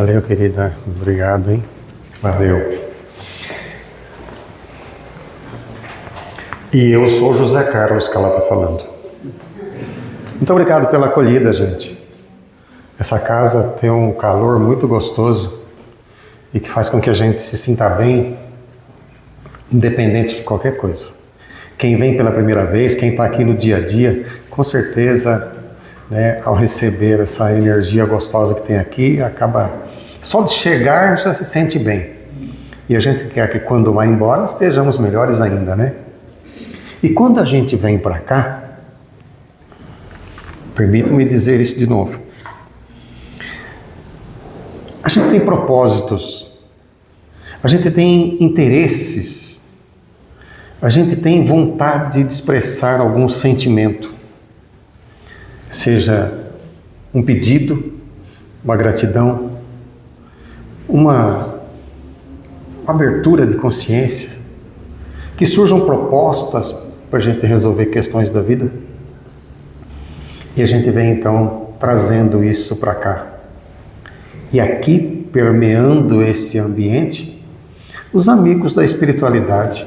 Valeu, querida. Obrigado, hein? Valeu. E eu sou o José Carlos que ela está falando. Muito obrigado pela acolhida, gente. Essa casa tem um calor muito gostoso e que faz com que a gente se sinta bem, independente de qualquer coisa. Quem vem pela primeira vez, quem está aqui no dia a dia, com certeza, né, ao receber essa energia gostosa que tem aqui, acaba só de chegar já se sente bem. E a gente quer que quando vai embora estejamos melhores ainda, né? E quando a gente vem para cá, permita-me dizer isso de novo, a gente tem propósitos, a gente tem interesses, a gente tem vontade de expressar algum sentimento, seja um pedido, uma gratidão, uma abertura de consciência, que surjam propostas para a gente resolver questões da vida. E a gente vem então trazendo isso para cá. E aqui, permeando este ambiente, os amigos da espiritualidade,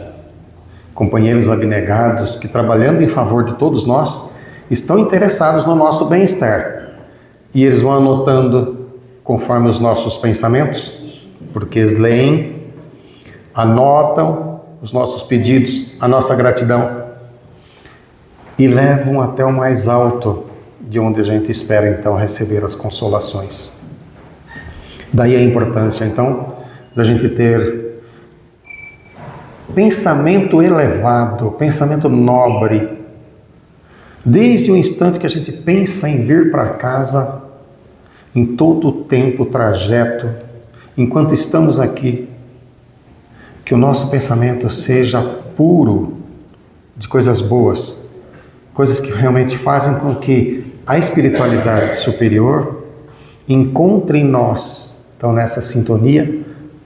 companheiros abnegados que, trabalhando em favor de todos nós, estão interessados no nosso bem-estar. E eles vão anotando conforme os nossos pensamentos, porque eles leem, anotam os nossos pedidos, a nossa gratidão, e levam até o mais alto, de onde a gente espera então receber as consolações. Daí a importância então da gente ter pensamento elevado, pensamento nobre, desde o instante que a gente pensa em vir para casa, em todo o tempo, o trajeto, enquanto estamos aqui, que o nosso pensamento seja puro de coisas boas, coisas que realmente fazem com que a espiritualidade superior encontre em nós, então nessa sintonia,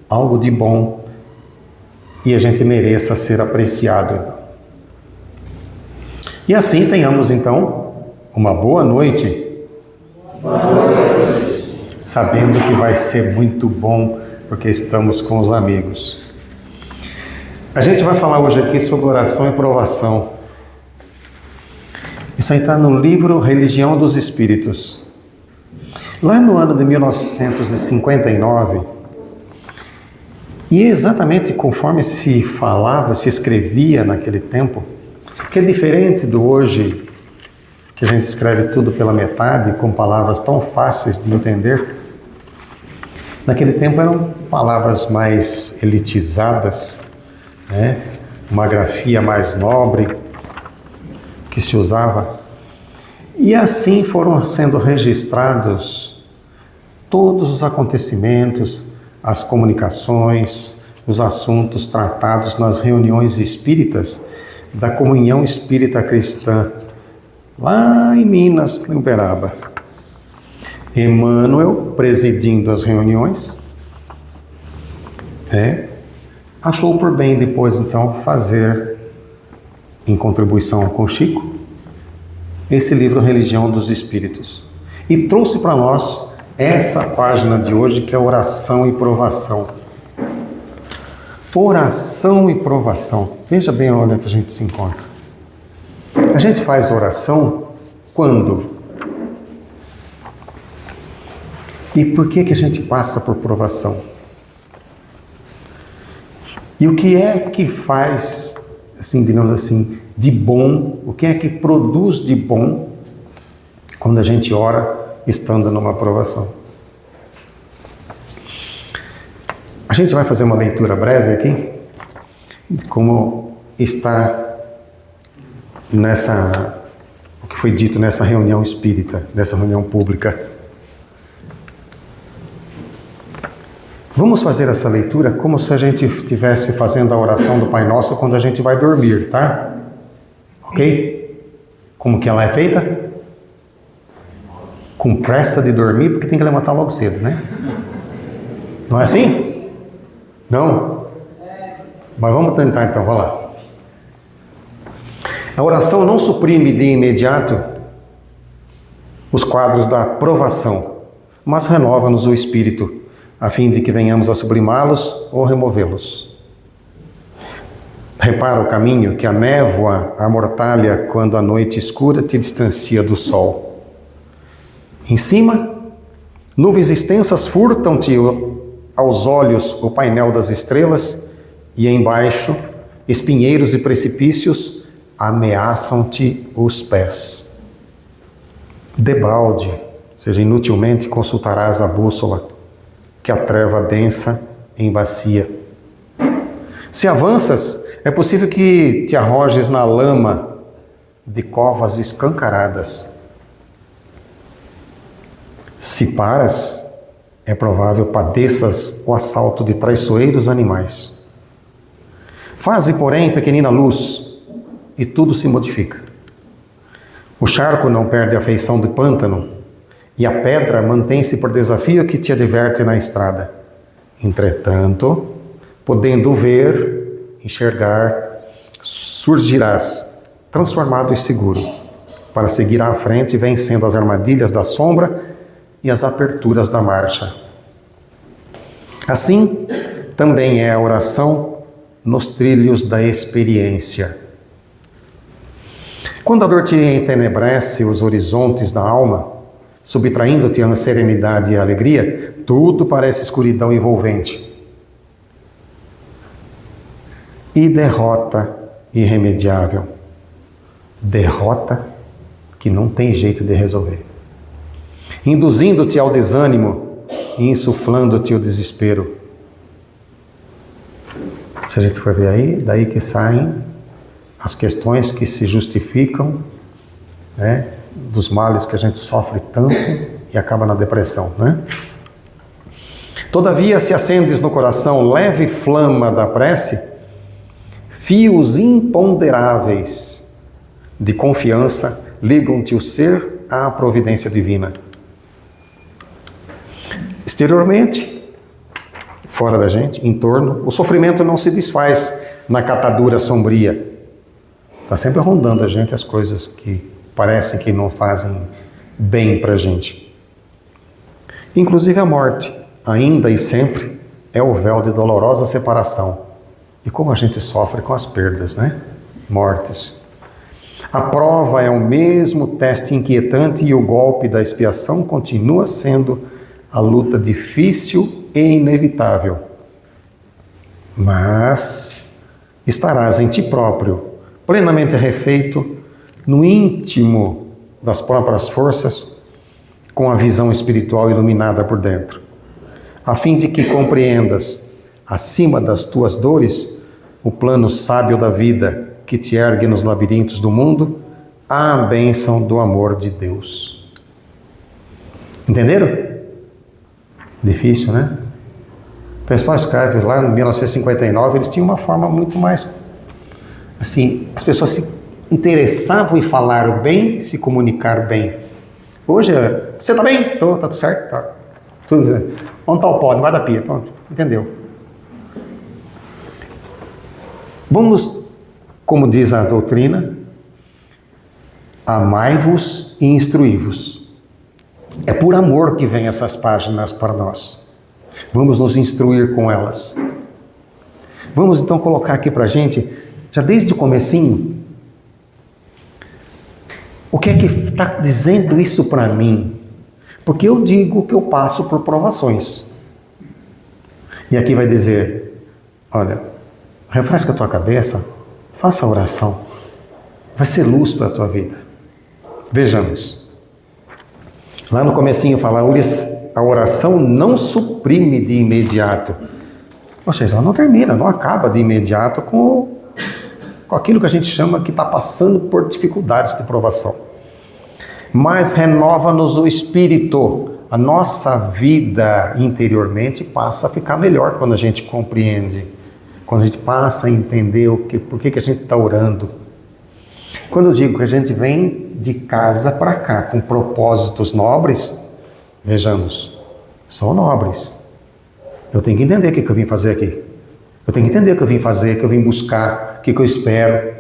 algo de bom e a gente mereça ser apreciado. E assim tenhamos então uma boa noite. Boa noite. Sabendo que vai ser muito bom, porque estamos com os amigos. A gente vai falar hoje aqui sobre oração e provação. Isso aí está no livro Religião dos Espíritos. Lá no ano de 1959, e exatamente conforme se falava, se escrevia naquele tempo, que é diferente do hoje, que a gente escreve tudo pela metade, com palavras tão fáceis de entender. Naquele tempo eram palavras mais elitizadas, né? Uma grafia mais nobre que se usava. E assim foram sendo registrados todos os acontecimentos, as comunicações, os assuntos tratados nas reuniões espíritas da Comunhão Espírita Cristã, lá em Minas, em Uberaba. Emmanuel, presidindo as reuniões, achou por bem depois então fazer, em contribuição com Chico, esse livro Religião dos Espíritos. E trouxe para nós essa página de hoje, que é oração e provação. Oração e provação. Veja bem onde que a gente se encontra. A gente faz oração quando? E por que a gente passa por provação? E o que é que faz, assim, digamos assim, de bom, o que é que produz de bom quando a gente ora estando numa provação? A gente vai fazer uma leitura breve aqui, de como está o que foi dito nessa reunião espírita, nessa reunião pública. Vamos fazer essa leitura como se a gente estivesse fazendo a oração do Pai Nosso quando a gente vai dormir, tá? Ok? Como que ela é feita? Com pressa de dormir, porque tem que levantar logo cedo, né? Não é assim? Não? Mas vamos tentar então, vai lá. A oração não suprime de imediato os quadros da provação, mas renova-nos o espírito, a fim de que venhamos a sublimá-los ou removê-los. Repara o caminho que a névoa amortalha quando a noite escura te distancia do sol. Em cima, nuvens extensas furtam-te aos olhos o painel das estrelas, e embaixo, espinheiros e precipícios ameaçam-te os pés. Debalde, ou seja, inutilmente consultarás a bússola, que a treva densa embacia. Se avanças, é possível que te arrojes na lama de covas escancaradas. Se paras, é provável padeças o assalto de traiçoeiros animais. Faze, porém, pequenina luz, e tudo se modifica. O charco não perde a feição de pântano, e a pedra mantém-se por desafio que te adverte na estrada. Entretanto, podendo ver, enxergar, surgirás, transformado e seguro, para seguir à frente, vencendo as armadilhas da sombra e as aperturas da marcha. Assim, também é a oração nos trilhos da experiência. Quando a dor te entenebrece os horizontes da alma, subtraindo-te a serenidade e a alegria, tudo parece escuridão envolvente. E derrota irremediável. Derrota que não tem jeito de resolver. Induzindo-te ao desânimo e insuflando-te o desespero. Se a gente for ver aí, daí que saem as questões que se justificam, né, dos males que a gente sofre tanto e acaba na depressão, né? Todavia, se acendes no coração leve flama da prece, fios imponderáveis de confiança ligam-te o ser à providência divina. Exteriormente, fora da gente, em torno, o sofrimento não se desfaz na catadura sombria. Está sempre rondando a gente as coisas que parecem que não fazem bem para a gente. Inclusive a morte, ainda e sempre, é o véu de dolorosa separação. E como a gente sofre com as perdas, né? Mortes. A prova é o mesmo teste inquietante e o golpe da expiação continua sendo a luta difícil e inevitável. Mas estarás em ti próprio, plenamente refeito, no íntimo das próprias forças, com a visão espiritual iluminada por dentro, a fim de que compreendas, acima das tuas dores, o plano sábio da vida que te ergue nos labirintos do mundo, a bênção do amor de Deus. Entenderam? Difícil, né? O pessoal escreve lá em 1959, eles tinham uma forma muito mais, assim, as pessoas se interessavam em falar bem, se comunicar bem. Hoje, você tá bem? Tô, tá tudo certo? Tá. Tudo, onde tá o pó? Debaixo da pia. Pronto, entendeu? Vamos, como diz a doutrina, amai-vos e instruí-vos. É por amor que vem essas páginas para nós. Vamos nos instruir com elas. Vamos então colocar aqui para a gente, já desde o comecinho, o que é que está dizendo isso para mim? Porque eu digo que eu passo por provações. E aqui vai dizer, olha, refresca a tua cabeça, faça a oração. Vai ser luz para a tua vida. Vejamos. Lá no comecinho fala, a oração não suprime de imediato. Ou seja, ela não termina, não acaba de imediato com aquilo que a gente chama que está passando por dificuldades de provação. Mas renova-nos o espírito. A nossa vida interiormente passa a ficar melhor quando a gente compreende. Quando a gente passa a entender por que a gente está orando. Quando eu digo que a gente vem de casa para cá com propósitos nobres, vejamos, são nobres. Eu tenho que entender o que eu vim fazer aqui. Eu tenho que entender o que eu vim fazer, o que eu vim buscar, o que eu espero.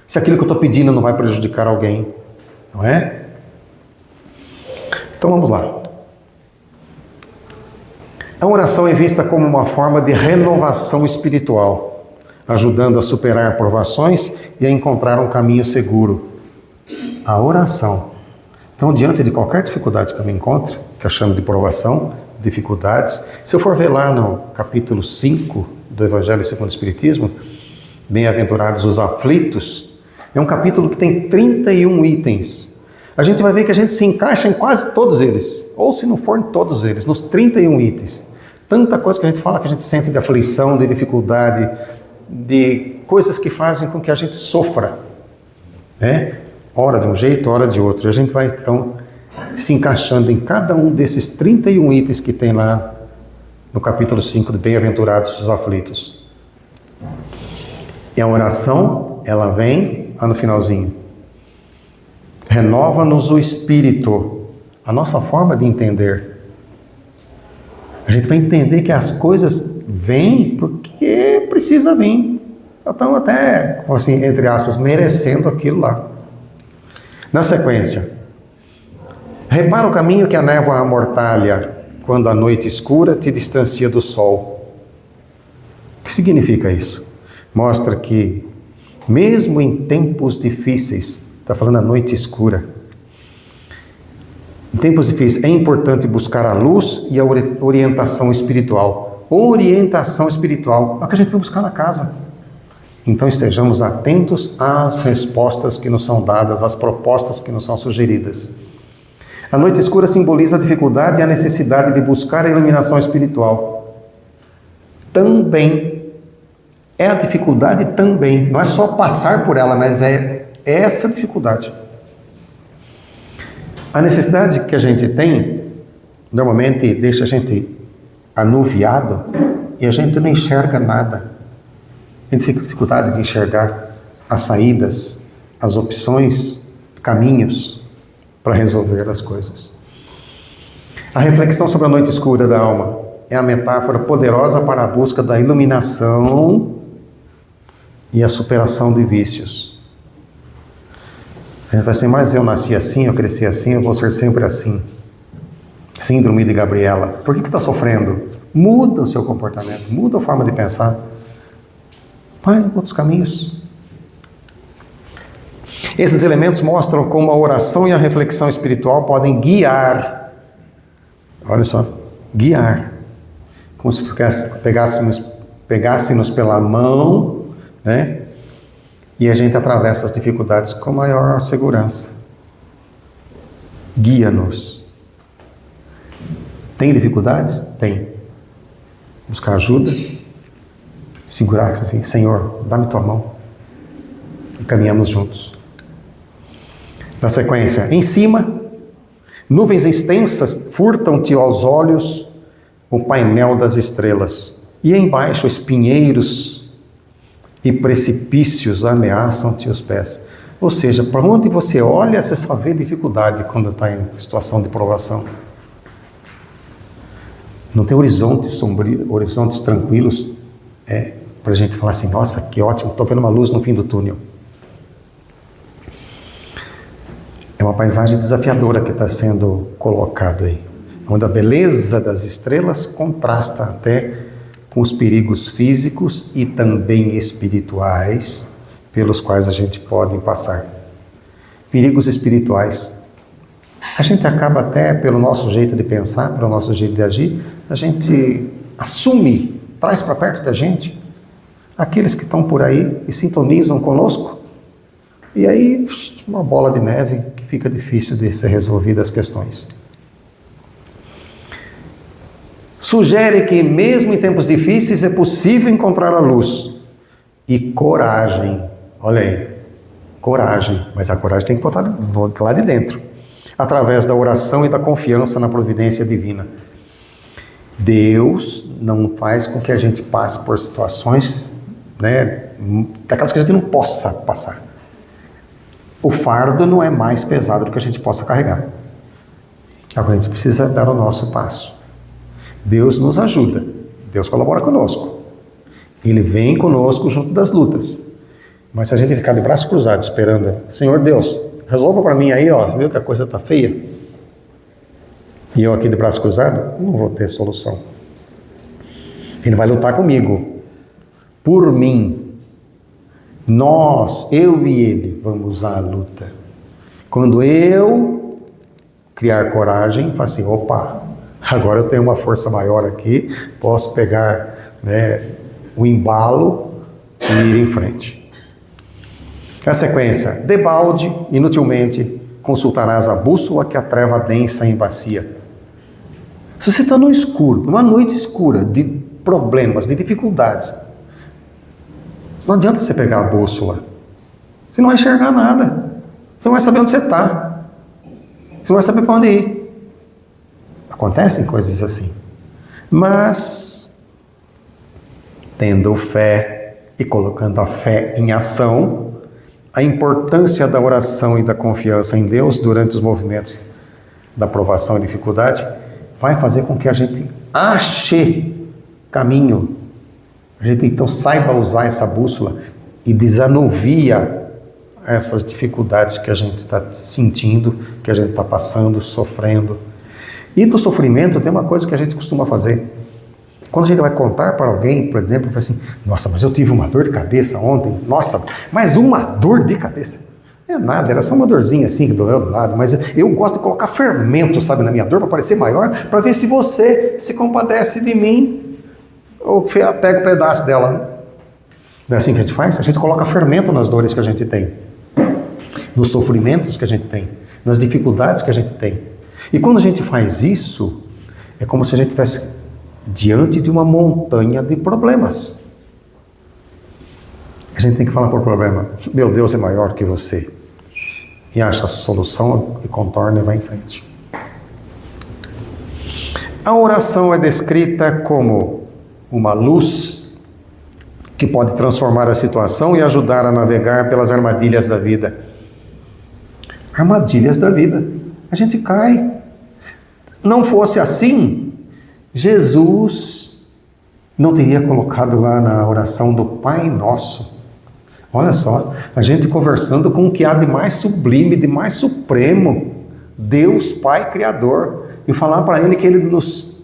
Se aquilo que eu estou pedindo não vai prejudicar alguém, não é? Então vamos lá. A oração é vista como uma forma de renovação espiritual, ajudando a superar provações e a encontrar um caminho seguro. A oração. Então, diante de qualquer dificuldade que eu me encontre, que eu chamo de provação, dificuldades, se eu for ver lá no capítulo 5 do Evangelho segundo o Espiritismo, Bem-aventurados os aflitos, é um capítulo que tem 31 itens. A gente vai ver que a gente se encaixa em quase todos eles, ou se não for em todos eles, nos 31 itens. Tanta coisa que a gente fala que a gente sente de aflição, de dificuldade, de coisas que fazem com que a gente sofra, né? Ora de um jeito, ora de outro. E a gente vai então se encaixando em cada um desses 31 itens que tem lá no capítulo 5 de Bem-aventurados os aflitos. E a oração, ela vem lá no finalzinho. Renova-nos o espírito, a nossa forma de entender. A gente vai entender que as coisas vêm porque precisa vir. Então até, assim, entre aspas, merecendo aquilo lá. Na sequência, repara o caminho que a névoa amortalha quando a noite escura te distancia do sol. O que significa isso? Mostra que, mesmo em tempos difíceis, está falando a noite escura, em tempos difíceis é importante buscar a luz e a orientação espiritual. Orientação espiritual é o que a gente vai buscar na casa. Então estejamos atentos às respostas que nos são dadas, às propostas que nos são sugeridas. A noite escura simboliza a dificuldade e a necessidade de buscar a iluminação espiritual. Também é a dificuldade também, não é só passar por ela, mas é essa dificuldade. A necessidade que a gente tem, normalmente deixa a gente anuviado e a gente não enxerga nada. A gente fica com dificuldade de enxergar as saídas, as opções, caminhos para resolver as coisas. A reflexão sobre a noite escura da alma é a metáfora poderosa para a busca da iluminação e a superação de vícios. A gente vai ser, mas eu nasci assim, eu cresci assim, eu vou ser sempre assim. Síndrome de Gabriela. Por que está sofrendo? Muda o seu comportamento, muda a forma de pensar. Vai em outros caminhos. Esses elementos mostram como a oração e a reflexão espiritual podem guiar. Olha só, guiar. Como se pegássemos pela mão, né? E a gente atravessa as dificuldades com maior segurança. Guia-nos. Tem dificuldades? Tem. Buscar ajuda. Segurar assim, Senhor, dá-me tua mão. E caminhamos juntos. Na sequência, em cima, nuvens extensas furtam-te aos olhos o painel das estrelas. E embaixo, espinheiros e precipícios ameaçam-te os pés. Ou seja, para onde você olha, você só vê dificuldade quando está em situação de provação. Não tem horizontes sombrios, horizontes tranquilos, para a gente falar assim, nossa, que ótimo, estou vendo uma luz no fim do túnel. É uma paisagem desafiadora que está sendo colocado aí, onde a beleza das estrelas contrasta até com os perigos físicos e também espirituais pelos quais a gente pode passar. Perigos espirituais. A gente acaba até, pelo nosso jeito de pensar, pelo nosso jeito de agir, a gente assume, traz para perto da gente aqueles que estão por aí e sintonizam conosco. E aí, uma bola de neve que fica difícil de ser resolvida as questões. Sugere que, mesmo em tempos difíceis, é possível encontrar a luz e coragem. Olha aí, coragem, mas a coragem tem que botar lá de dentro, através da oração e da confiança na providência divina. Deus não faz com que a gente passe por situações, daquelas que a gente não possa passar. O fardo não é mais pesado do que a gente possa carregar. Agora a gente precisa dar o nosso passo. Deus nos ajuda, Deus colabora conosco. Ele vem conosco junto das lutas. Mas se a gente ficar de braço cruzado esperando, Senhor Deus, resolva para mim aí, ó, viu que a coisa está feia? E eu aqui de braço cruzado, não vou ter solução. Ele vai lutar comigo, por mim. Nós, eu e ele, vamos à luta. Quando eu criar coragem, falar assim, opa, agora eu tenho uma força maior aqui, posso pegar, né, o embalo e ir em frente. A sequência, debalde, inutilmente, consultarás a bússola que a treva densa embacia. Se você está no escuro, numa noite escura, de problemas, de dificuldades, não adianta você pegar a bússola. Você não vai enxergar nada. Você não vai saber onde você está. Você não vai saber para onde ir. Acontecem coisas assim. Mas, tendo fé e colocando a fé em ação, a importância da oração e da confiança em Deus durante os movimentos da provação e dificuldade vai fazer com que a gente ache caminho. A gente então saiba usar essa bússola e desanuvia essas dificuldades que a gente está sentindo, que a gente está passando, sofrendo. E do sofrimento tem uma coisa que a gente costuma fazer. Quando a gente vai contar para alguém, por exemplo, fala assim, nossa, mas eu tive uma dor de cabeça ontem, nossa, mas uma dor de cabeça. Não é nada, era só uma dorzinha assim que doeu do lado, mas eu gosto de colocar fermento, sabe, na minha dor, para parecer maior, para ver se você se compadece de mim, ou pega um pedaço dela. Né? Não é assim que a gente faz? A gente coloca fermento nas dores que a gente tem, nos sofrimentos que a gente tem, nas dificuldades que a gente tem. E quando a gente faz isso, é como se a gente estivesse diante de uma montanha de problemas. A gente tem que falar para o problema, meu Deus é maior que você. E acha a solução e contorna e vai em frente. A oração é descrita como uma luz que pode transformar a situação e ajudar a navegar pelas armadilhas da vida. Armadilhas da vida. A gente cai. Não fosse assim, Jesus não teria colocado lá na oração do Pai Nosso. Olha só, a gente conversando com o que há de mais sublime, de mais supremo, Deus Pai Criador, e falar para Ele que Ele nos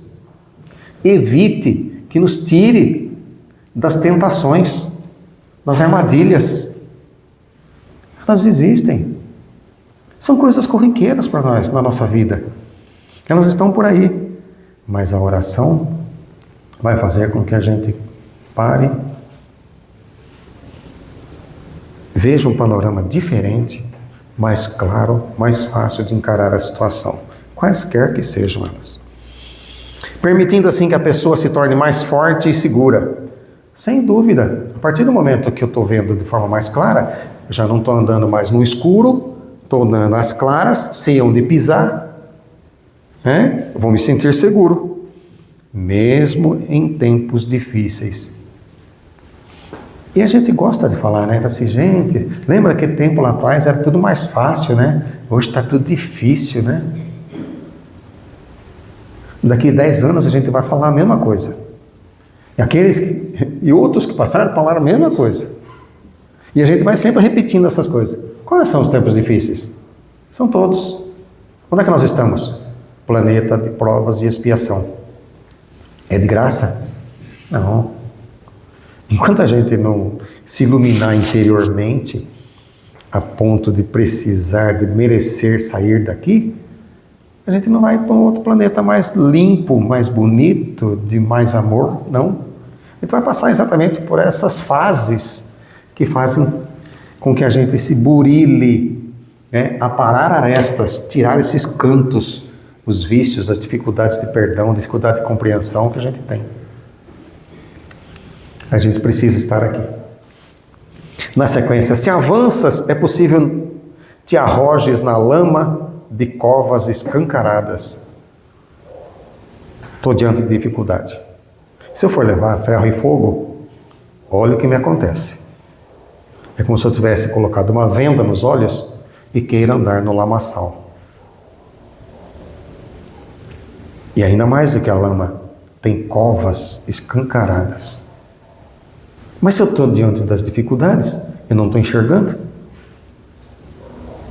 evite, que nos tire das tentações, das armadilhas. Elas existem. São coisas corriqueiras para nós na nossa vida. Elas estão por aí. Mas a oração vai fazer com que a gente pare, veja um panorama diferente, mais claro, mais fácil de encarar a situação, quaisquer que sejam elas. Permitindo assim que a pessoa se torne mais forte e segura. Sem dúvida, a partir do momento que eu estou vendo de forma mais clara, eu já não estou andando mais no escuro, estou andando às claras, sei onde pisar, né? Vou me sentir seguro, mesmo em tempos difíceis. E a gente gosta de falar, né? Fala assim, gente, lembra que tempo lá atrás era tudo mais fácil, né? Hoje está tudo difícil, né? Daqui 10 anos a gente vai falar a mesma coisa. E outros que passaram falaram a mesma coisa. E a gente vai sempre repetindo essas coisas. Quais são os tempos difíceis? São todos. Onde é que nós estamos? Planeta de provas e expiação. É de graça? Não. Enquanto a gente não se iluminar interiormente, a ponto de precisar, de merecer sair daqui, a gente não vai para um outro planeta mais limpo, mais bonito, de mais amor, não. A gente vai passar exatamente por essas fases que fazem com que a gente se burile, né? Aparar arestas, tirar esses cantos, os vícios, as dificuldades de perdão, dificuldade de compreensão que a gente tem. A gente precisa estar aqui. Na sequência, se avanças, é possível te arrojes na lama de covas escancaradas. Estou diante de dificuldade. Se eu for levar ferro e fogo, olha o que me acontece. É como se eu tivesse colocado uma venda nos olhos e queira andar no lamaçal. E ainda mais do que a lama, tem covas escancaradas. Mas se eu estou diante das dificuldades, eu não estou enxergando,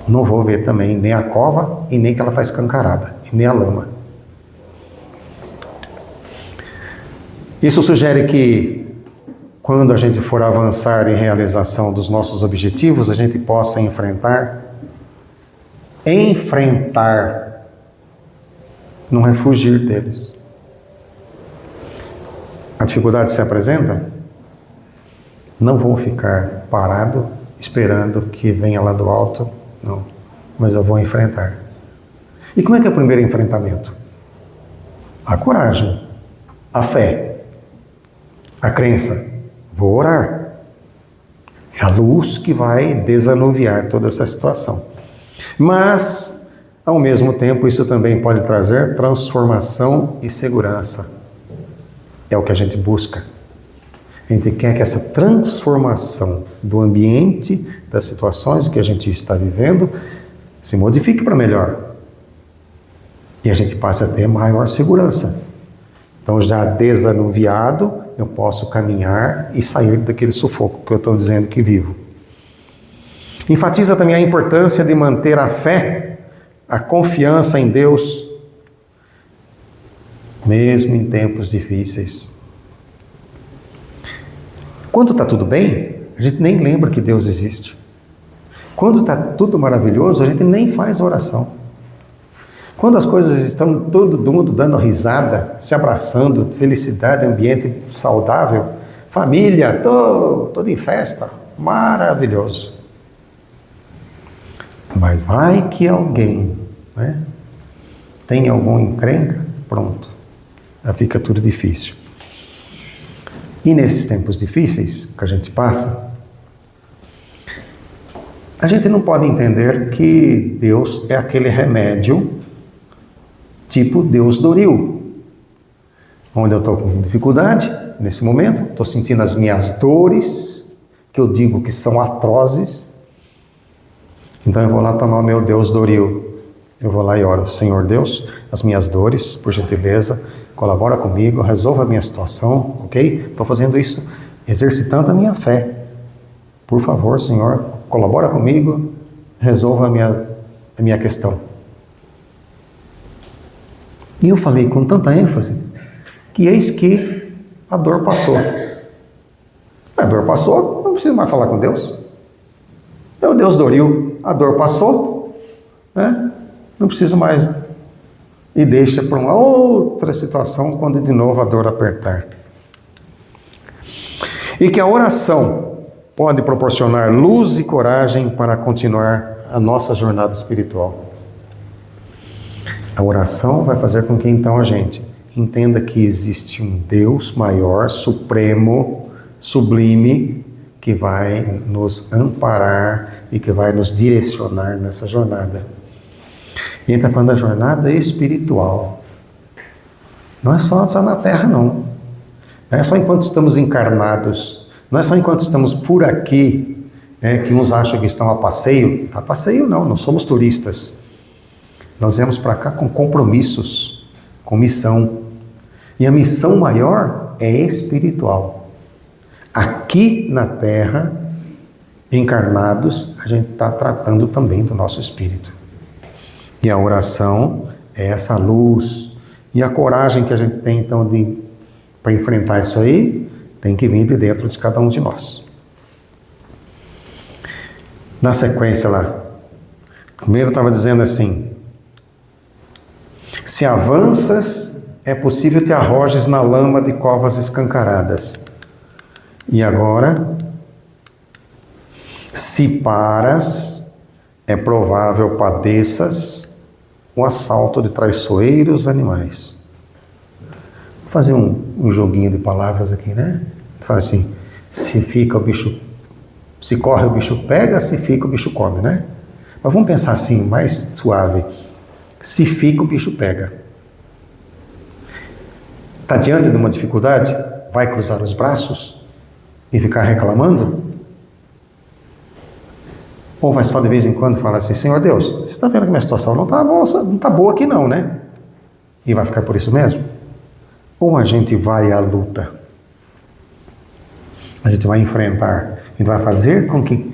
não vou ver também nem a cova e nem que ela está escancarada, e nem a lama. Isso sugere que, quando a gente for avançar em realização dos nossos objetivos, a gente possa enfrentar, não é fugir deles. A dificuldade se apresenta? Não vou ficar parado esperando que venha lá do alto, não, mas eu vou enfrentar. E como é que é o primeiro enfrentamento? A coragem, a fé, a crença. Vou orar. É a luz que vai desanuviar toda essa situação. Mas, ao mesmo tempo, isso também pode trazer transformação e segurança. É o que a gente busca. A gente quer que essa transformação do ambiente, das situações que a gente está vivendo, se modifique para melhor. E a gente passe a ter maior segurança. Então, já desanuviado, eu posso caminhar e sair daquele sufoco que eu estou dizendo que vivo. Enfatiza também a importância de manter a fé, a confiança em Deus, mesmo em tempos difíceis. Quando está tudo bem, a gente nem lembra que Deus existe. Quando está tudo maravilhoso, a gente nem faz oração. Quando as coisas estão todo mundo dando risada, se abraçando, felicidade, ambiente saudável, família, todo em festa, maravilhoso. Mas vai que alguém, né, tem algum encrenca, pronto, já fica tudo difícil. E nesses tempos difíceis que a gente passa, a gente não pode entender que Deus é aquele remédio tipo Deus Doril, onde eu estou com dificuldade nesse momento, estou sentindo as minhas dores, que eu digo que são atrozes, então eu vou lá tomar o meu Deus Doril, eu vou lá e oro: Senhor Deus, as minhas dores, por gentileza, colabora comigo, resolva a minha situação, ok? Estou fazendo isso, exercitando a minha fé, por favor, Senhor, colabora comigo, resolva a minha questão. E eu falei com tanta ênfase, que eis que a dor passou. A dor passou, não preciso mais falar com Deus. É o Deus Doril, a dor passou, né? Não preciso mais. E deixa para uma outra situação quando de novo a dor apertar. E que a oração pode proporcionar luz e coragem para continuar a nossa jornada espiritual. A oração vai fazer com que então a gente entenda que existe um Deus maior, supremo, sublime, que vai nos amparar e que vai nos direcionar nessa jornada. E a gente está falando da jornada espiritual. Não é só estar na Terra, não. Não é só enquanto estamos encarnados. Não é só enquanto estamos por aqui, né, que uns acham que estão a passeio. A passeio não somos turistas. Nós viemos para cá com compromissos, com missão. E a missão maior é espiritual. Aqui na Terra, encarnados, a gente está tratando também do nosso espírito. E a oração é essa luz. E a coragem que a gente tem, então, para enfrentar isso aí, tem que vir de dentro de cada um de nós. Na sequência lá, primeiro estava dizendo assim: se avanças, é possível te arrojes na lama de covas escancaradas. E agora, se paras, é provável padeças o assalto de traiçoeiros animais. Vou fazer um joguinho de palavras aqui, né? Fala assim: se fica o bicho, se corre o bicho pega, se fica o bicho come, né? Mas vamos pensar assim, mais suave. Se fica, o bicho pega. Está diante de uma dificuldade? Vai cruzar os braços e ficar reclamando? Ou vai só de vez em quando falar assim: Senhor Deus, você está vendo que minha situação não está boa aqui não, né? E vai ficar por isso mesmo? Ou a gente vai à luta? A gente vai enfrentar. A gente vai fazer com que,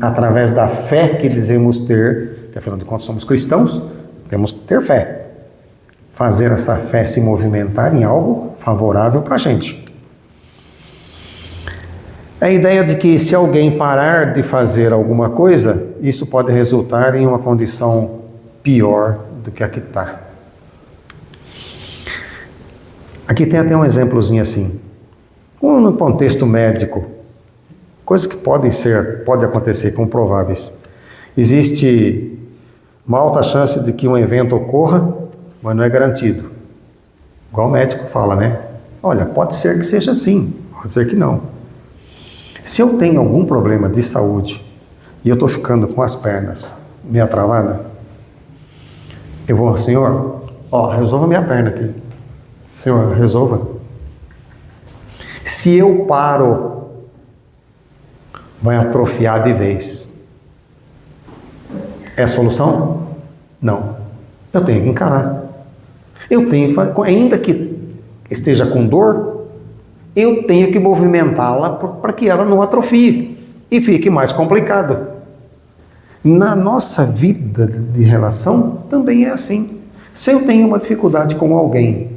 através da fé que dizemos ter, que afinal de contas somos cristãos, temos que ter fé. Fazer essa fé se movimentar em algo favorável para a gente. A ideia de que se alguém parar de fazer alguma coisa, isso pode resultar em uma condição pior do que a que está. Aqui tem até um exemplozinho assim. No contexto médico, coisas que pode acontecer, comprováveis. Existe uma alta chance de que um evento ocorra, mas não é garantido. Igual o médico fala, né? Olha, pode ser que seja assim, pode ser que não. Se eu tenho algum problema de saúde e eu estou ficando com as pernas meio travadas, eu vou, Senhor, resolva minha perna aqui. Senhor, resolva. Se eu paro, vai atrofiar de vez. É solução? Não. Eu tenho que encarar. Eu tenho que fazer, ainda que esteja com dor, eu tenho que movimentá-la para que ela não atrofie e fique mais complicado. Na nossa vida de relação também é assim. Se eu tenho uma dificuldade com alguém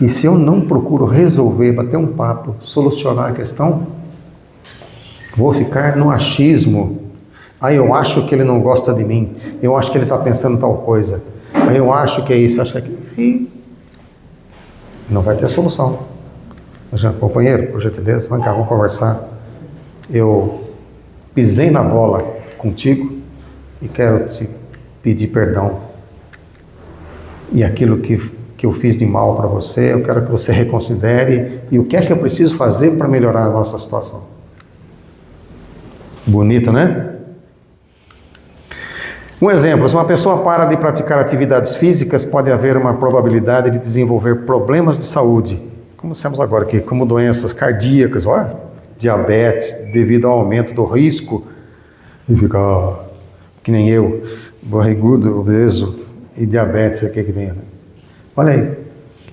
e se eu não procuro resolver, bater um papo, solucionar a questão, vou ficar no achismo. Eu acho que ele não gosta de mim. Eu acho que ele está pensando tal coisa. Eu acho que é isso, acho que é aquilo. E não vai ter solução. Companheiro, por gentileza, vem cá, vamos conversar. Eu pisei na bola contigo e quero te pedir perdão. E aquilo que eu fiz de mal para você, eu quero que você reconsidere. E o que é que eu preciso fazer para melhorar a nossa situação? Bonito, né? Um exemplo, se uma pessoa para de praticar atividades físicas, pode haver uma probabilidade de desenvolver problemas de saúde, como dissemos agora aqui, como doenças cardíacas, diabetes, devido ao aumento do risco de ficar, que nem eu, barrigudo, obeso e diabetes, o que vem, né? Olha aí,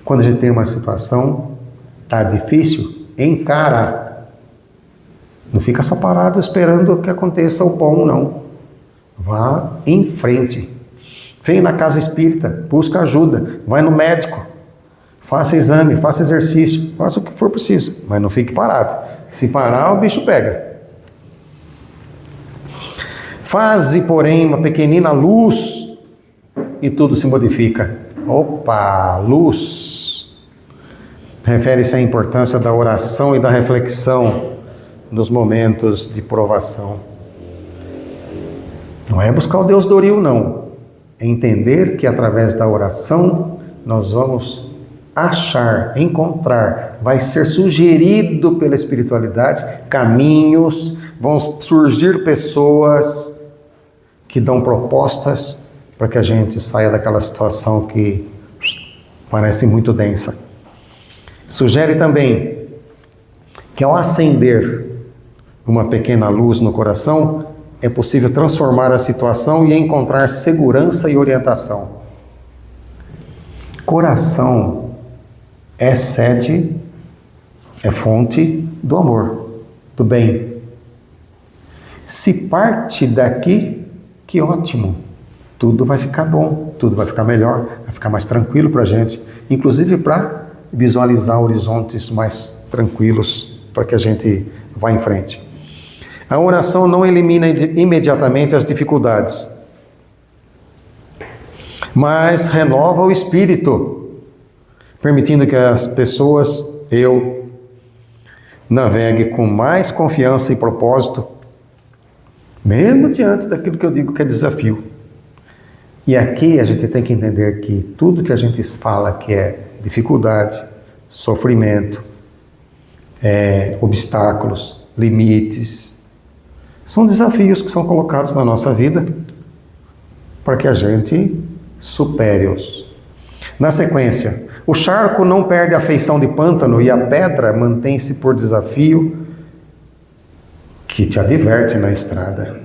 quando a gente tem uma situação, tá difícil, encara. Não fica só parado esperando que aconteça o bom, não. Vá em frente. Vem na casa espírita, busca ajuda, vai no médico, faça exame, faça exercício, faça o que for preciso, mas não fique parado. Se parar, o bicho pega. Faze, porém, uma pequenina luz e tudo se modifica. Opa, luz. Refere-se à importância da oração e da reflexão nos momentos de provação. Não é buscar o Deus Doril, não. É entender que através da oração nós vamos achar, encontrar, vai ser sugerido pela espiritualidade caminhos, vão surgir pessoas que dão propostas para que a gente saia daquela situação que parece muito densa. Sugere também que ao acender uma pequena luz no coração, é possível transformar a situação e encontrar segurança e orientação. Coração é sede, é fonte do amor, do bem. Se parte daqui, que ótimo. Tudo vai ficar bom, tudo vai ficar melhor, vai ficar mais tranquilo para a gente, inclusive para visualizar horizontes mais tranquilos para que a gente vá em frente. A oração não elimina imediatamente as dificuldades, mas renova o espírito, permitindo que as pessoas, eu, navegue com mais confiança e propósito, mesmo diante daquilo que eu digo que é desafio. E aqui a gente tem que entender que tudo que a gente fala que é dificuldade, sofrimento, obstáculos, limites, são desafios que são colocados na nossa vida para que a gente supere-os. Na sequência, o charco não perde a feição de pântano e a pedra mantém-se por desafio que te adverte na estrada.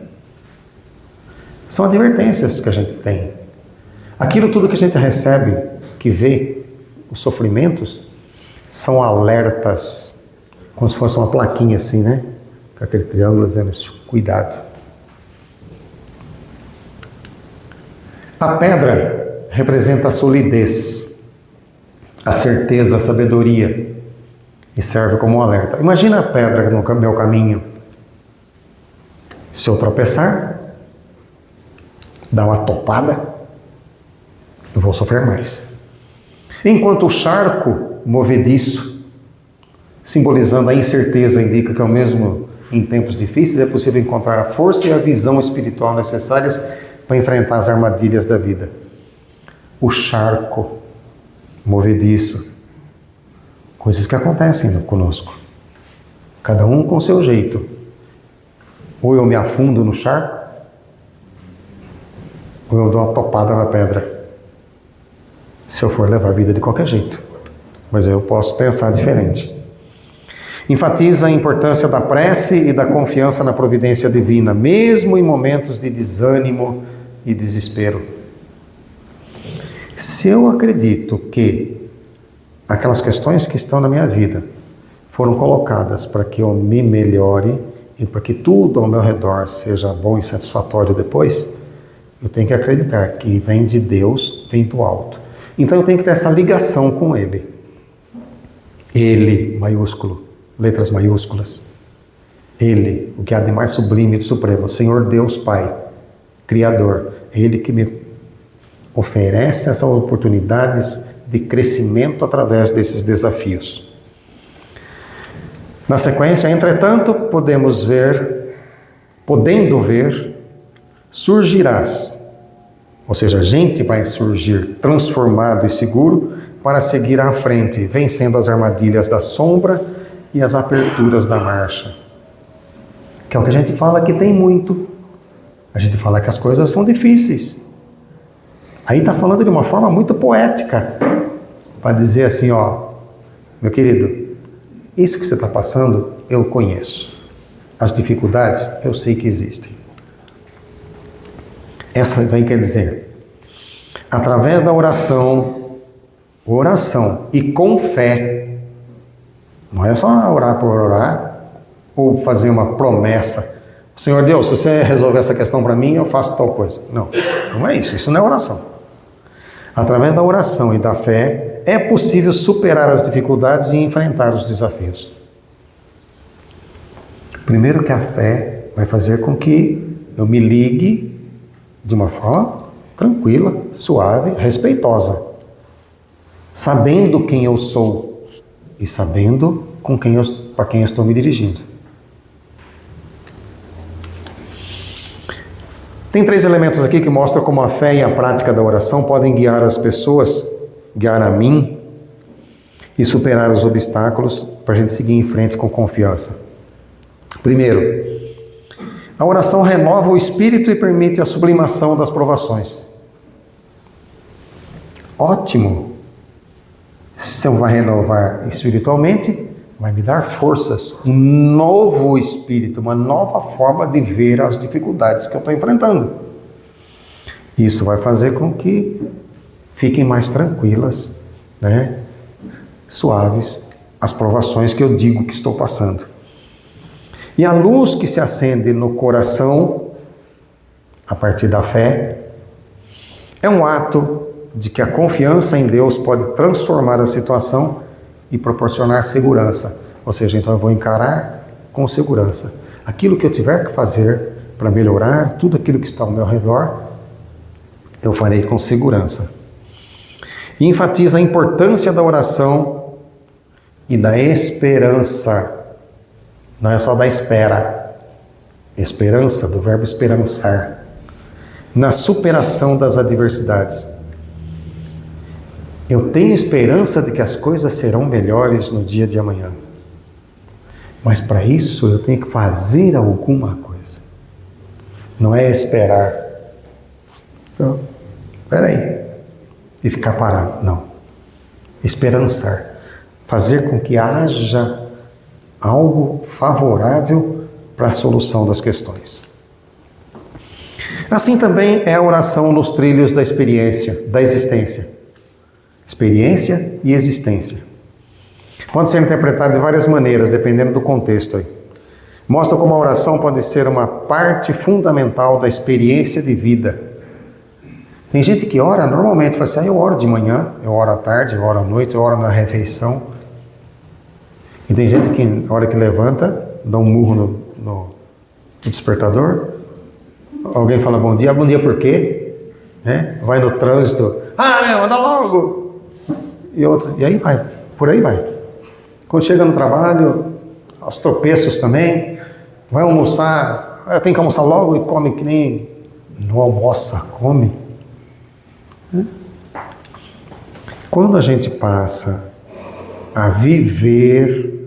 São advertências que a gente tem. Aquilo tudo que a gente recebe, que vê, os sofrimentos, são alertas, como se fosse uma plaquinha assim, né? Com aquele triângulo dizendo, cuidado. A pedra representa a solidez, a certeza, a sabedoria. e serve como um alerta. Imagina a pedra no meu caminho. Se eu tropeçar, dar uma topada, eu vou sofrer mais. Enquanto o charco movediço, simbolizando a incerteza, indica que ao mesmo em tempos difíceis é possível encontrar a força e a visão espiritual necessárias para enfrentar as armadilhas da vida. O charco movediço, coisas que acontecem conosco, cada um com o seu jeito. Ou eu me afundo no charco, ou eu dou uma topada na pedra, se eu for levar a vida de qualquer jeito. Mas eu posso pensar diferente. Enfatiza a importância da prece e da confiança na providência divina, mesmo em momentos de desânimo e desespero. Se eu acredito que aquelas questões que estão na minha vida foram colocadas para que eu me melhore e para que tudo ao meu redor seja bom e satisfatório depois, eu tenho que acreditar que vem de Deus, vem do alto. Então eu tenho que ter essa ligação com Ele. Ele, maiúsculo. Letras maiúsculas. Ele, o que há de mais sublime e de supremo, Senhor Deus Pai, Criador, é Ele que me oferece essas oportunidades de crescimento através desses desafios. Na sequência, entretanto, podendo ver, surgirás. Ou seja, a gente vai surgir transformado e seguro para seguir à frente, vencendo as armadilhas da sombra e as aperturas da marcha. Que é o que a gente fala que tem muito. A gente fala que as coisas são difíceis. Aí está falando de uma forma muito poética, para dizer assim, ó, meu querido, isso que você está passando, eu conheço. As dificuldades, eu sei que existem. Essa aí quer dizer, através da oração e com fé, não é só orar por orar, ou fazer uma promessa. Senhor Deus, se você resolver essa questão para mim, eu faço tal coisa. Não, não é isso. Isso não é oração. Através da oração e da fé, é possível superar as dificuldades e enfrentar os desafios. Primeiro que a fé vai fazer com que eu me ligue de uma forma tranquila, suave, respeitosa. Sabendo quem eu sou. E sabendo para quem eu estou me dirigindo. Tem 3 elementos aqui que mostram como a fé e a prática da oração podem guiar as pessoas, guiar a mim e superar os obstáculos para a gente seguir em frente com confiança. Primeiro, a oração renova o espírito e permite a sublimação das provações. Ótimo! Se eu vai renovar espiritualmente, vai me dar forças, um novo espírito, uma nova forma de ver as dificuldades que eu estou enfrentando. Isso vai fazer com que fiquem mais tranquilas, né? Suaves, as provações que eu digo que estou passando. E a luz que se acende no coração, a partir da fé, é um ato de que a confiança em Deus pode transformar a situação e proporcionar segurança. Ou seja, então eu vou encarar com segurança. Aquilo que eu tiver que fazer para melhorar tudo aquilo que está ao meu redor, eu farei com segurança. E enfatiza a importância da oração e da esperança. Não é só da espera. Esperança, do verbo esperançar. Na superação das adversidades. Eu tenho esperança de que as coisas serão melhores no dia de amanhã. Mas para isso eu tenho que fazer alguma coisa. Não é esperar. Então, peraí. E ficar parado. Não. Esperançar. Fazer com que haja algo favorável para a solução das questões. Assim também é a oração nos trilhos da experiência, da existência. Experiência e existência. Pode ser interpretado de várias maneiras, dependendo do contexto aí. Mostra como a oração pode ser uma parte fundamental da experiência de vida. Tem gente que ora normalmente, fala assim, eu oro de manhã, eu oro à tarde, eu oro à noite, eu oro na refeição. E tem gente que, na hora que levanta, dá um murro no despertador. Alguém fala bom dia por quê? Vai no trânsito, meu, anda logo! E aí vai, por aí vai. Quando chega no trabalho, aos tropeços também, vai almoçar, tem que almoçar logo e come que nem... Não almoça, come. Quando a gente passa a viver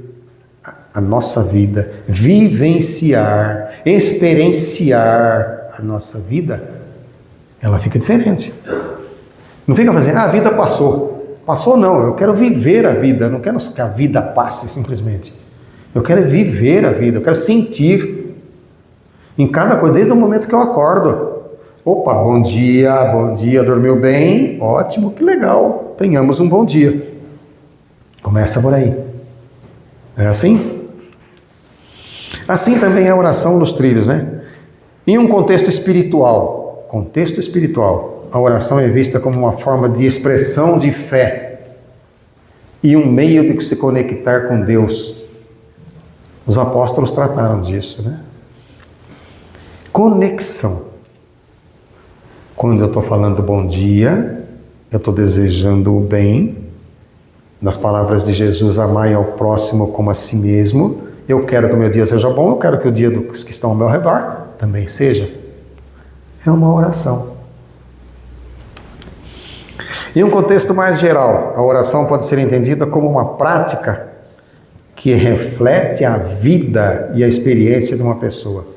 a nossa vida, vivenciar, experienciar a nossa vida, ela fica diferente. Não fica fazendo, a vida passou. Passou não, eu quero viver a vida, não quero que a vida passe simplesmente. Eu quero viver a vida, eu quero sentir em cada coisa, desde o momento que eu acordo. Opa, bom dia, dormiu bem? Ótimo, que legal, tenhamos um bom dia. Começa por aí. É assim? Assim também é a oração nos trilhos, né? Em um contexto espiritual, a oração é vista como uma forma de expressão de fé e um meio de se conectar com Deus. Os apóstolos trataram disso, né? Conexão. Quando eu estou falando bom dia, eu estou desejando o bem. Nas palavras de Jesus, amai ao próximo como a si mesmo. Eu quero que o meu dia seja bom, eu quero que o dia dos que estão ao meu redor também seja. É uma oração. Em um contexto mais geral, a oração pode ser entendida como uma prática que reflete a vida e a experiência de uma pessoa.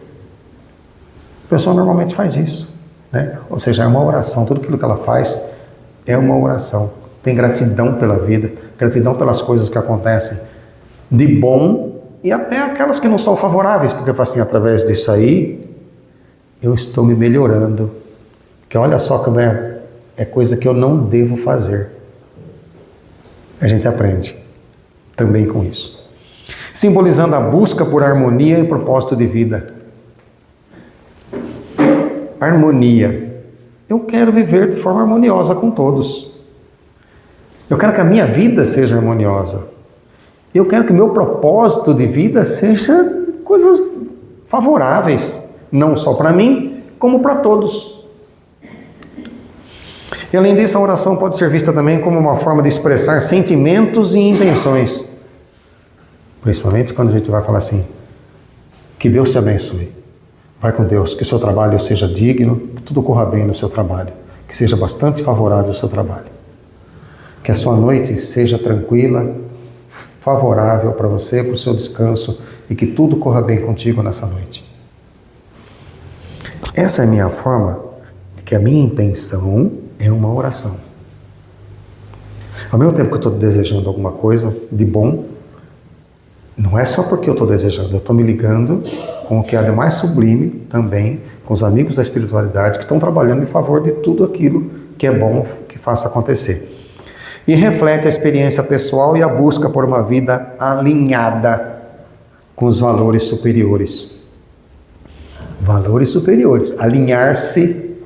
A pessoa normalmente faz isso, né? Ou seja, é uma oração. Tudo aquilo que ela faz é uma oração. Tem gratidão pela vida, gratidão pelas coisas que acontecem de bom e até aquelas que não são favoráveis, porque assim, através disso aí, eu estou me melhorando. Porque olha só como é coisa que eu não devo fazer. A gente aprende também com isso. Simbolizando a busca por harmonia e propósito de vida. Harmonia. Eu quero viver de forma harmoniosa com todos. Eu quero que a minha vida seja harmoniosa. Eu quero que o meu propósito de vida seja coisas favoráveis, não só para mim, como para todos. E além disso, a oração pode ser vista também como uma forma de expressar sentimentos e intenções. Principalmente quando a gente vai falar assim, que Deus te abençoe. Vai com Deus, que o seu trabalho seja digno, que tudo corra bem no seu trabalho, que seja bastante favorável ao seu trabalho. Que a sua noite seja tranquila, favorável para você, para o seu descanso e que tudo corra bem contigo nessa noite. Essa é a minha forma de que a minha intenção é uma oração. Ao mesmo tempo que eu estou desejando alguma coisa de bom, não é só porque eu estou desejando, eu estou me ligando com o que há de mais sublime também, com os amigos da espiritualidade que estão trabalhando em favor de tudo aquilo que é bom que faça acontecer. E reflete a experiência pessoal e a busca por uma vida alinhada com os valores superiores. Valores superiores. Alinhar-se,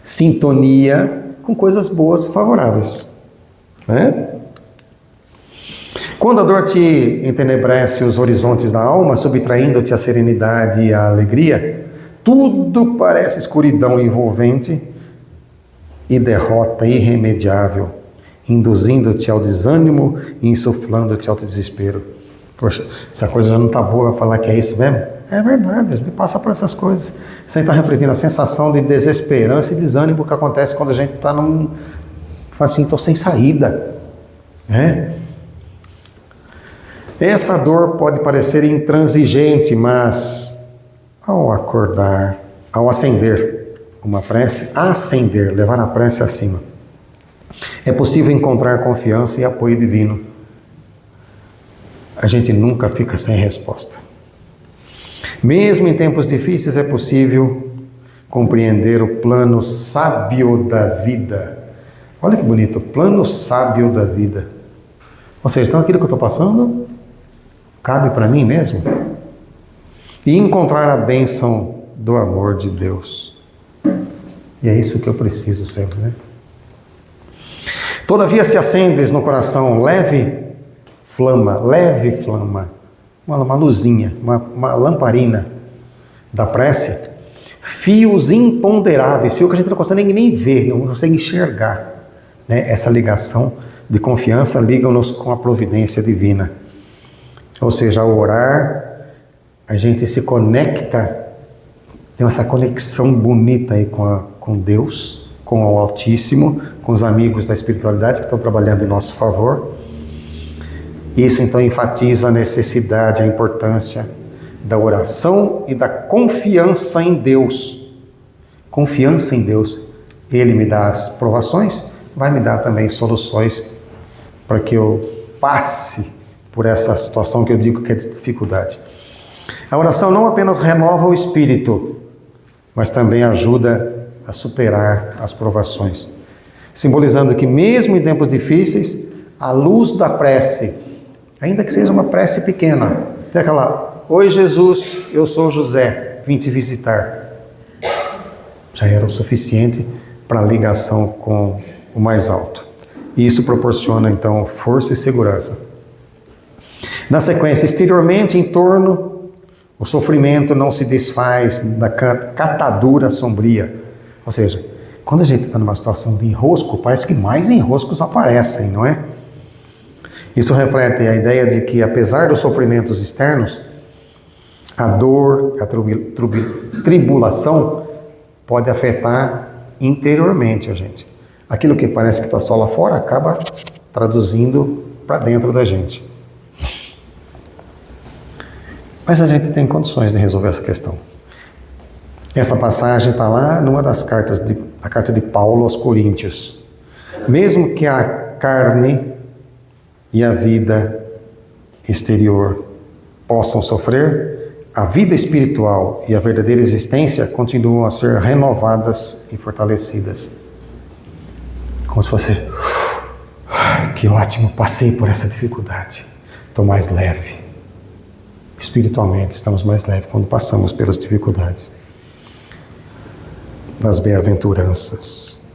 sintonia com coisas boas e favoráveis. Né? Quando a dor te entenebrece os horizontes da alma, subtraindo-te a serenidade e a alegria, tudo parece escuridão envolvente e derrota irremediável, induzindo-te ao desânimo e insuflando-te ao desespero. Poxa, se a coisa já não está boa, vai falar que é isso mesmo? É verdade, a gente passa por essas coisas. Isso aí está refletindo a sensação de desesperança e desânimo que acontece quando a gente está assim, estou sem saída. Né? Essa dor pode parecer intransigente, mas ao acordar, ao acender uma prece, levar a prece acima, é possível encontrar confiança e apoio divino. A gente nunca fica sem resposta. Mesmo em tempos difíceis é possível compreender o plano sábio da vida. Olha que bonito, o plano sábio da vida. Ou seja, então aquilo que eu estou passando cabe para mim mesmo? E encontrar a bênção do amor de Deus. E é isso que eu preciso sempre, né? Todavia, se acendes no coração leve, flama, leve flama, uma luzinha, uma lamparina da prece, fios imponderáveis, fio que a gente não consegue nem ver, não consegue enxergar, né? Essa ligação de confiança liga-nos com a providência divina. Ou seja, ao orar, a gente se conecta, tem essa conexão bonita aí com Deus, com o Altíssimo, com os amigos da espiritualidade que estão trabalhando em nosso favor. Isso então enfatiza a necessidade, a importância da oração e da confiança em Deus. Confiança em Deus. Ele me dá as provações, vai me dar também soluções para que eu passe por essa situação que eu digo que é de dificuldade. A oração não apenas renova o espírito, mas também ajuda a superar as provações, simbolizando que mesmo em tempos difíceis, a luz da prece, ainda que seja uma prece pequena, tem aquela: oi Jesus, eu sou José, vim te visitar, já era o suficiente para a ligação com o mais alto. E isso proporciona então força e segurança. Na sequência, exteriormente, em torno, o sofrimento não se desfaz da catadura sombria. Ou seja, quando a gente está numa situação de enrosco, parece que mais enroscos aparecem, não é? Isso reflete a ideia de que, apesar dos sofrimentos externos, a dor, a tribulação pode afetar interiormente a gente. Aquilo que parece que está só lá fora acaba traduzindo para dentro da gente. Mas a gente tem condições de resolver essa questão. Essa passagem está lá numa das cartas, a carta de Paulo aos Coríntios. Mesmo que a carne e a vida exterior possam sofrer, a vida espiritual e a verdadeira existência continuam a ser renovadas e fortalecidas. Como se fosse: que ótimo, passei por essa dificuldade, estou mais leve. Espiritualmente estamos mais leves quando passamos pelas dificuldades. Das bem-aventuranças.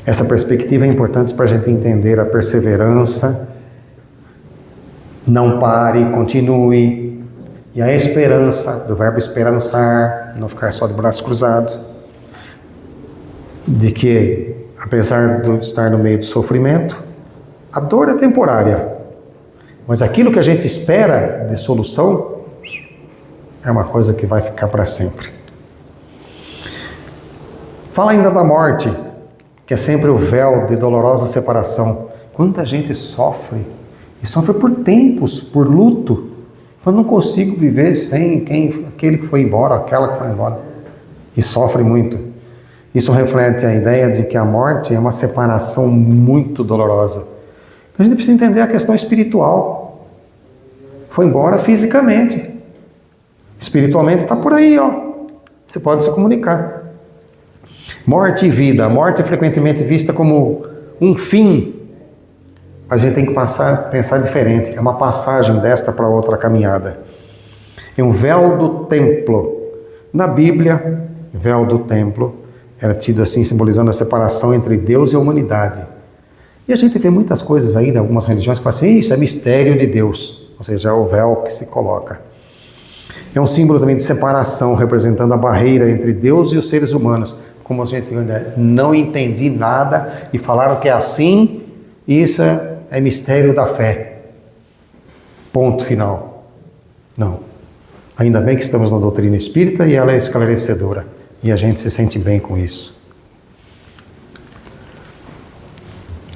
Essa perspectiva é importante para a gente entender a perseverança, não pare, continue, e a esperança, do verbo esperançar, não ficar só de braços cruzados, de que, apesar de estar no meio do sofrimento, a dor é temporária, mas aquilo que a gente espera de solução é uma coisa que vai ficar para sempre. Fala ainda da morte, que é sempre o véu de dolorosa separação. Quanta gente sofre, e sofre por tempos, por luto. Eu não consigo viver sem aquele que foi embora, aquela que foi embora. E sofre muito. Isso reflete a ideia de que a morte é uma separação muito dolorosa. A gente precisa entender a questão espiritual. Foi embora fisicamente. Espiritualmente está por aí, ó. Você pode se comunicar. Morte e vida. A morte é frequentemente vista como um fim. A gente tem que pensar diferente. É uma passagem desta para outra caminhada. É um véu do templo. Na Bíblia, véu do templo era tido assim, simbolizando a separação entre Deus e a humanidade. E a gente vê muitas coisas aí, de algumas religiões, que falam assim: isso é mistério de Deus. Ou seja, é o véu que se coloca. É um símbolo também de separação, representando a barreira entre Deus e os seres humanos. Como a gente não entendi nada e falaram que é assim, isso é mistério da fé. Ponto final. Não. Ainda bem que estamos na doutrina espírita e ela é esclarecedora. E a gente se sente bem com isso.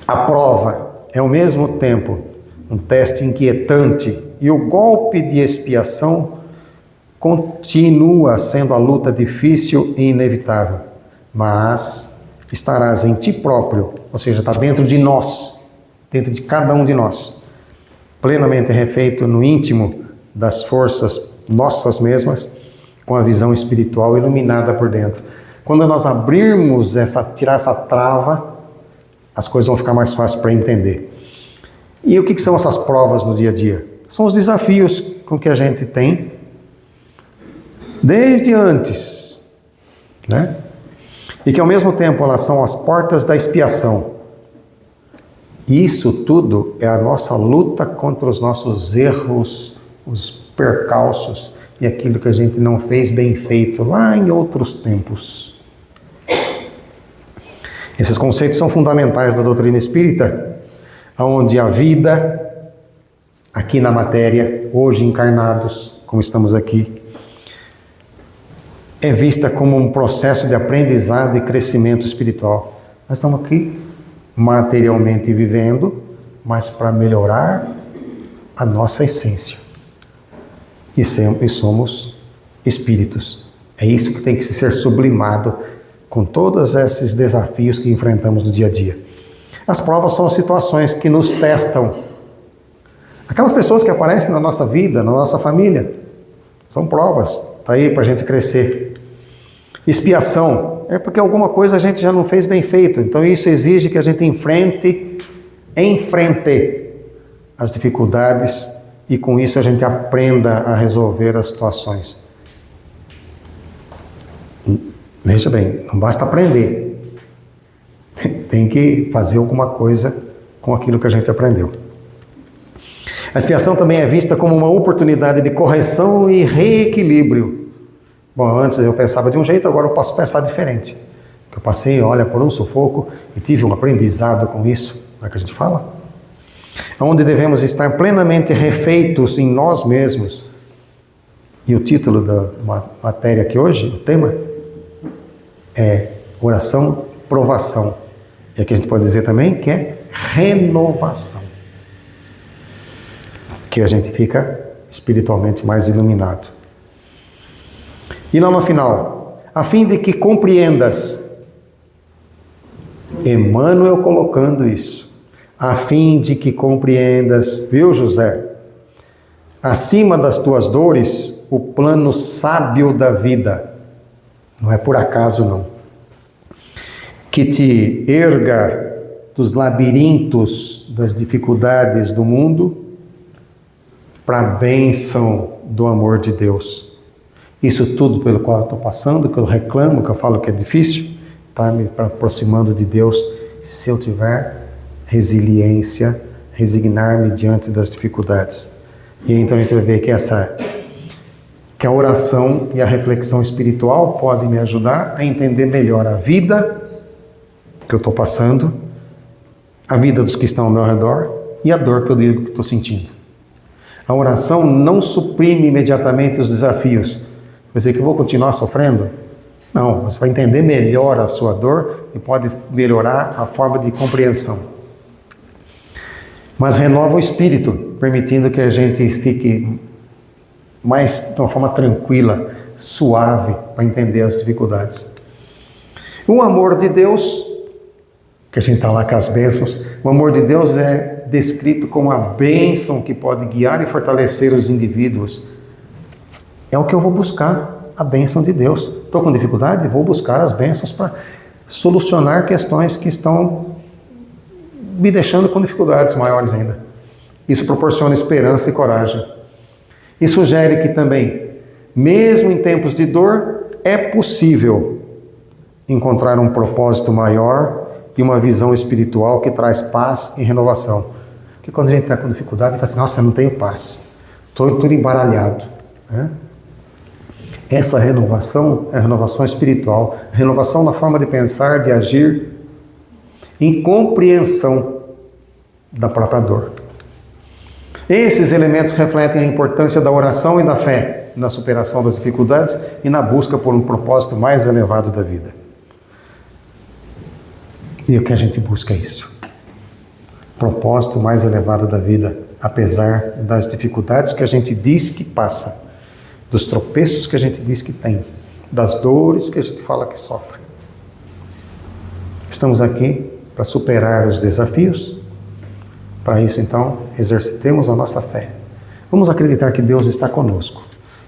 A prova é ao mesmo tempo um teste inquietante e o golpe de expiação continua sendo a luta difícil e inevitável. Mas estarás em ti próprio, ou seja, está dentro de nós, dentro de cada um de nós, plenamente refeito no íntimo das forças nossas mesmas, com a visão espiritual iluminada por dentro. Quando nós abrirmos tirar essa trava, as coisas vão ficar mais fáceis para entender. E o que são essas provas no dia a dia? São os desafios com que a gente tem desde antes, né? E que ao mesmo tempo elas são as portas da expiação. Isso tudo é a nossa luta contra os nossos erros, os percalços e aquilo que a gente não fez bem feito lá em outros tempos. Esses conceitos são fundamentais da doutrina espírita, onde a vida, aqui na matéria, hoje encarnados, como estamos aqui, é vista como um processo de aprendizado e crescimento espiritual. Nós estamos aqui materialmente vivendo, mas para melhorar a nossa essência. E somos espíritos. É isso que tem que ser sublimado com todos esses desafios que enfrentamos no dia a dia. As provas são situações que nos testam. Aquelas pessoas que aparecem na nossa vida, na nossa família, são provas. Está aí para a gente crescer. Expiação é porque alguma coisa a gente já não fez bem feito. Então isso exige que a gente enfrente as dificuldades e com isso a gente aprenda a resolver as situações. Veja bem, não basta aprender. Tem que fazer alguma coisa com aquilo que a gente aprendeu. A expiação também é vista como uma oportunidade de correção e reequilíbrio. Bom, antes eu pensava de um jeito, agora eu posso pensar diferente. Eu passei, olha, por um sufoco e tive um aprendizado com isso. Não é que a gente fala? Onde devemos estar plenamente refeitos em nós mesmos. E o título da matéria aqui hoje, o tema, é oração, provação. E aqui a gente pode dizer também que é renovação. Que a gente fica espiritualmente mais iluminado. E lá no final, a fim de que compreendas, Emmanuel colocando isso, a fim de que compreendas, viu, José, acima das tuas dores, o plano sábio da vida, não é por acaso não, que te erga dos labirintos das dificuldades do mundo para a bênção do amor de Deus. Isso tudo pelo qual eu estou passando, que eu reclamo, que eu falo que é difícil, está me aproximando de Deus. Se eu tiver resiliência, resignar-me diante das dificuldades. E então a gente vai ver que a oração e a reflexão espiritual podem me ajudar a entender melhor a vida que eu estou passando, a vida dos que estão ao meu redor e a dor que eu digo que estou sentindo. A oração não suprime imediatamente os desafios. Quer dizer que eu vou continuar sofrendo? Não, você vai entender melhor a sua dor e pode melhorar a forma de compreensão. Mas renova o espírito, permitindo que a gente fique mais de uma forma tranquila, suave, para entender as dificuldades. O amor de Deus, que a gente está lá com as bênçãos, o amor de Deus é descrito como a bênção que pode guiar e fortalecer os indivíduos. É o que eu vou buscar, a bênção de Deus. Estou com dificuldade? Vou buscar as bênçãos para solucionar questões que estão me deixando com dificuldades maiores ainda. Isso proporciona esperança e coragem. E sugere que também, mesmo em tempos de dor, é possível encontrar um propósito maior e uma visão espiritual que traz paz e renovação. Porque quando a gente está com dificuldade, a gente fala assim, nossa, eu não tenho paz, estou tudo embaralhado, né? Essa renovação é a renovação espiritual, renovação na forma de pensar, de agir, em compreensão da própria dor. Esses elementos refletem a importância da oração e da fé na superação das dificuldades e na busca por um propósito mais elevado da vida. E o que a gente busca é isso. Propósito mais elevado da vida, apesar das dificuldades que a gente diz que passa, dos tropeços que a gente diz que tem, das dores que a gente fala que sofre. Estamos aqui para superar os desafios. Para isso, então, exercitemos a nossa fé. Vamos acreditar que Deus está conosco.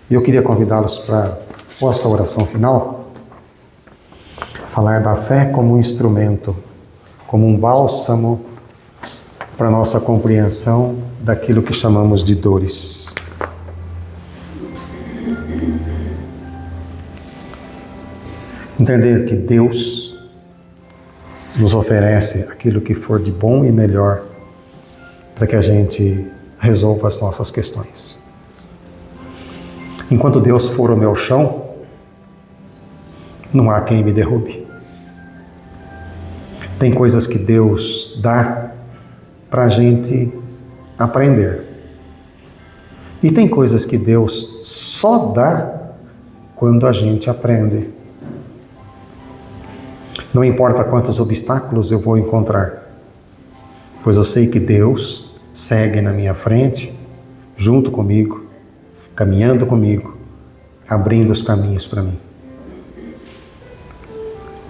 E eu queria convidá-los para a nossa oração final, falar da fé como um instrumento, como um bálsamo para a nossa compreensão daquilo que chamamos de dores. Entender que Deus nos oferece aquilo que for de bom e melhor para que a gente resolva as nossas questões. Enquanto Deus for o meu chão, não há quem me derrube. Tem coisas que Deus dá para a gente aprender. E tem coisas que Deus só dá quando a gente aprende. Não importa quantos obstáculos eu vou encontrar, pois eu sei que Deus segue na minha frente, junto comigo, caminhando comigo, abrindo os caminhos para mim.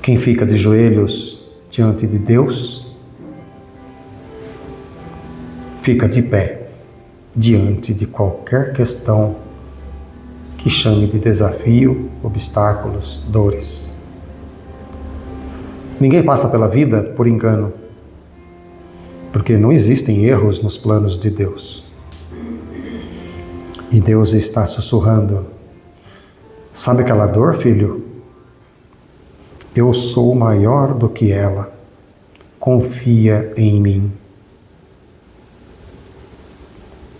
Quem fica de joelhos diante de Deus, fica de pé diante de qualquer questão que chame de desafio, obstáculos, dores. Ninguém passa pela vida por engano, porque não existem erros nos planos de Deus. E Deus está sussurrando: sabe aquela dor, filho? Eu sou maior do que ela. Confia em mim.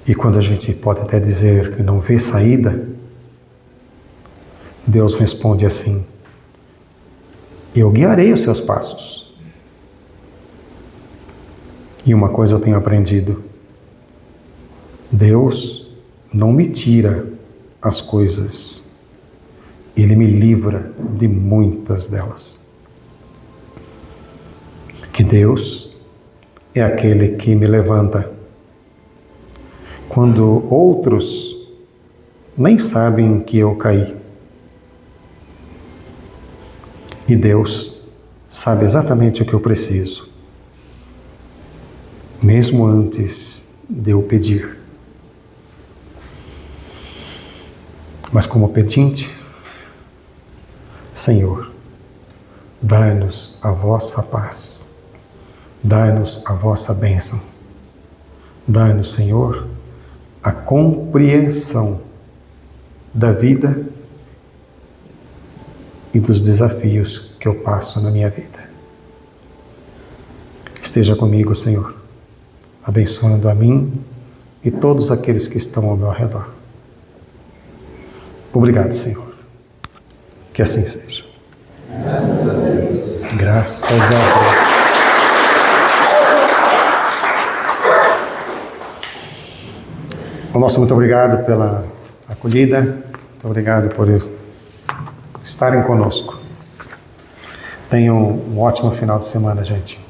E quando a gente pode até dizer que não vê saída, Deus responde assim: eu guiarei os seus passos. E uma coisa eu tenho aprendido: Deus não me tira as coisas, Ele me livra de muitas delas. Que Deus é aquele que me levanta quando outros nem sabem que eu caí. E Deus sabe exatamente o que eu preciso, mesmo antes de eu pedir. Mas como pedinte, Senhor, dai-nos a vossa paz, dai-nos a vossa bênção, dai-nos, Senhor, a compreensão da vida e dos desafios que eu passo na minha vida. Esteja comigo, Senhor, abençoando a mim e todos aqueles que estão ao meu redor. Obrigado, Senhor. Que assim seja. Graças a Deus. Graças a Deus. O nosso muito obrigado pela acolhida. Muito obrigado por estarem conosco. Tenham um ótimo final de semana, gente.